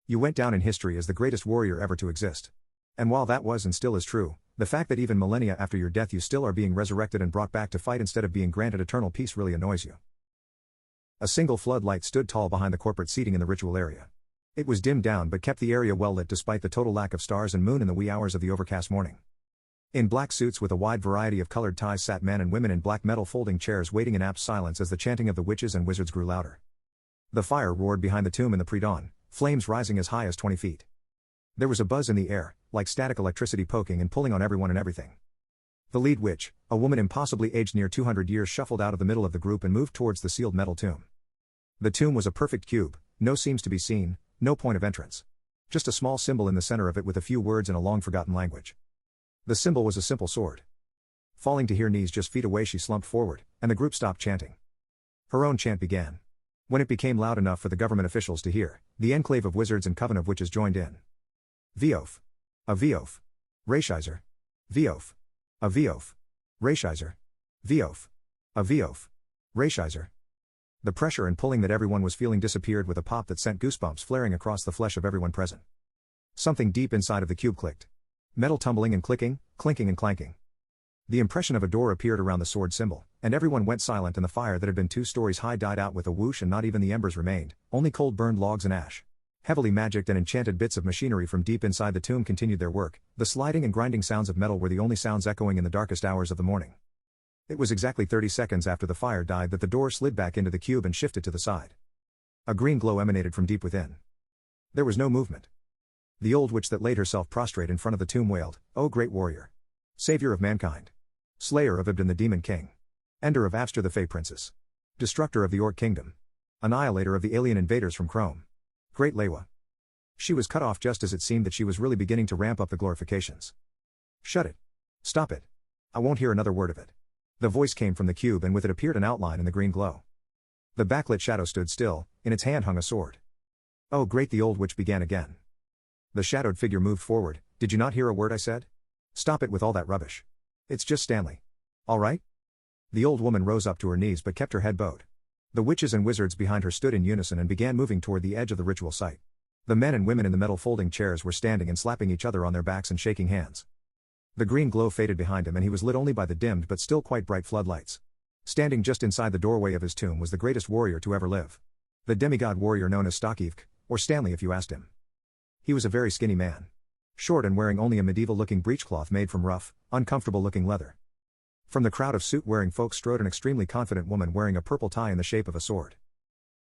You went down in history as the greatest warrior ever to exist. And while that was and still is true, the fact that even millennia after your death you still are being resurrected and brought back to fight instead of being granted eternal peace really annoys you. A single floodlight stood tall behind the corporate seating in the ritual area. It was dimmed down but kept the area well lit despite the total lack of stars and moon in the wee hours of the overcast morning. In black suits with a wide variety of colored ties sat men and women in black metal folding chairs waiting in apt silence as the chanting of the witches and wizards grew louder. The fire roared behind the tomb in the pre-dawn, flames rising as high as 20 feet. There was a buzz in the air, like static electricity poking and pulling on everyone and everything. The lead witch, a woman impossibly aged near 200 years, shuffled out of the middle of the group and moved towards the sealed metal tomb. The tomb was a perfect cube, no seams to be seen, no point of entrance. Just a small symbol in the center of it with a few words in a long-forgotten language. The symbol was a simple sword. Falling to her knees just feet away, she slumped forward, and the group stopped chanting. Her own chant began. When it became loud enough for the government officials to hear, the enclave of wizards and coven of witches joined in. Veof. A Veof. Rayshizer. Veof. A Veof. Rayshizer. Veof. A Veof. Rayshizer. The pressure and pulling that everyone was feeling disappeared with a pop that sent goosebumps flaring across the flesh of everyone present. Something deep inside of the cube clicked. Metal tumbling and clicking, clinking and clanking. The impression of a door appeared around the sword symbol, and everyone went silent, and the fire that had been 2 stories high died out with a whoosh, and not even the embers remained, only cold burned logs and ash. Heavily magicked and enchanted bits of machinery from deep inside the tomb continued their work. The sliding and grinding sounds of metal were the only sounds echoing in the darkest hours of the morning. It was exactly 30 seconds after the fire died that the door slid back into the cube and shifted to the side. A green glow emanated from deep within. There was no movement. The old witch that laid herself prostrate in front of the tomb wailed, "O great warrior! Savior of mankind! Slayer of Ibn the Demon King! Ender of Avster the Fey Princess! Destructor of the Orc Kingdom! Annihilator of the alien invaders from Chrome! Great Lewa!" She was cut off just as it seemed that she was really beginning to ramp up the glorifications. "Shut it! Stop it! I won't hear another word of it." The voice came from the cube, and with it appeared an outline in the green glow. The backlit shadow stood still, in its hand hung a sword. "Oh great," the old witch began again. The shadowed figure moved forward. "Did you not hear a word I said? Stop it with all that rubbish. It's just Stanley. All right?" The old woman rose up to her knees but kept her head bowed. The witches and wizards behind her stood in unison and began moving toward the edge of the ritual site. The men and women in the metal folding chairs were standing and slapping each other on their backs and shaking hands. The green glow faded behind him, and he was lit only by the dimmed but still quite bright floodlights. Standing just inside the doorway of his tomb was the greatest warrior to ever live. The demigod warrior known as Stakivk, or Stanley if you asked him. He was a very skinny man. Short and wearing only a medieval-looking breechcloth made from rough, uncomfortable-looking leather. From the crowd of suit-wearing folk strode an extremely confident woman wearing a purple tie in the shape of a sword.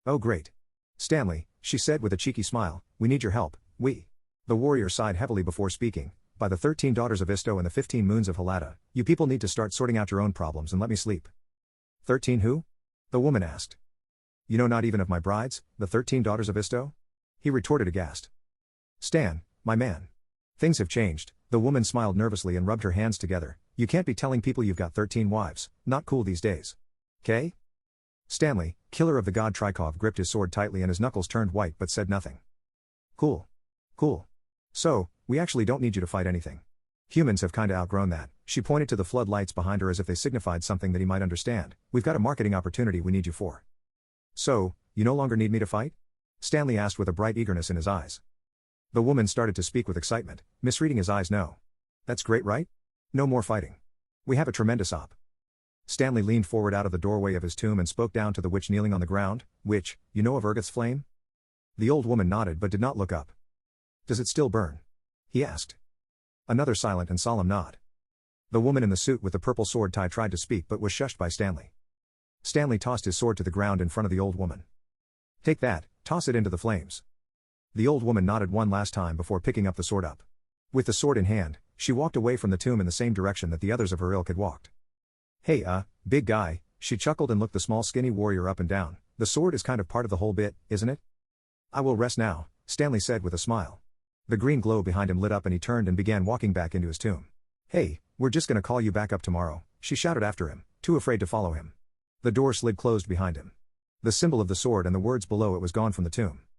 "Oh great. Stanley," she said with a cheeky smile, "we need your help, we." The warrior sighed heavily before speaking. "By the 13 daughters of Isto and the 15 moons of Halada, you people need to start sorting out your own problems and let me sleep." 13 who? The woman asked. "You know not even of my brides, the 13 daughters of Isto?" He retorted aghast. "Stan, my man. Things have changed." The woman smiled nervously and rubbed her hands together. "You can't be telling people you've got 13 wives, not cool these days. 'Kay?" Stanley, killer of the god Trykov, gripped his sword tightly and his knuckles turned white but said nothing. "Cool. Cool. So, we actually don't need you to fight anything. Humans have kinda outgrown that." She pointed to the floodlights behind her as if they signified something that he might understand. "We've got a marketing opportunity we need you for." "So, you no longer need me to fight?" Stanley asked with a bright eagerness in his eyes. The woman started to speak with excitement, misreading his eyes. "No. That's great, right? No more fighting. We have a tremendous op." Stanley leaned forward out of the doorway of his tomb and spoke down to the witch kneeling on the ground. "Witch, you know of Urgoth's flame?" The old woman nodded but did not look up. "Does it still burn?" he asked. Another silent and solemn nod. The woman in the suit with the purple sword tie tried to speak but was shushed by Stanley. Stanley tossed his sword to the ground in front of the old woman. "Take that, toss it into the flames." The old woman nodded one last time before picking up the sword up. With the sword in hand, she walked away from the tomb in the same direction that the others of her ilk had walked. "Hey, big guy," she chuckled and looked the small skinny warrior up and down. "The sword is kind of part of the whole bit, isn't it?" "I will rest now," Stanley said with a smile. The green glow behind him lit up and he turned and began walking back into his tomb. "Hey, we're just gonna call you back up tomorrow," she shouted after him, too afraid to follow him. The door slid closed behind him. The symbol of the sword and the words below it was gone from the tomb.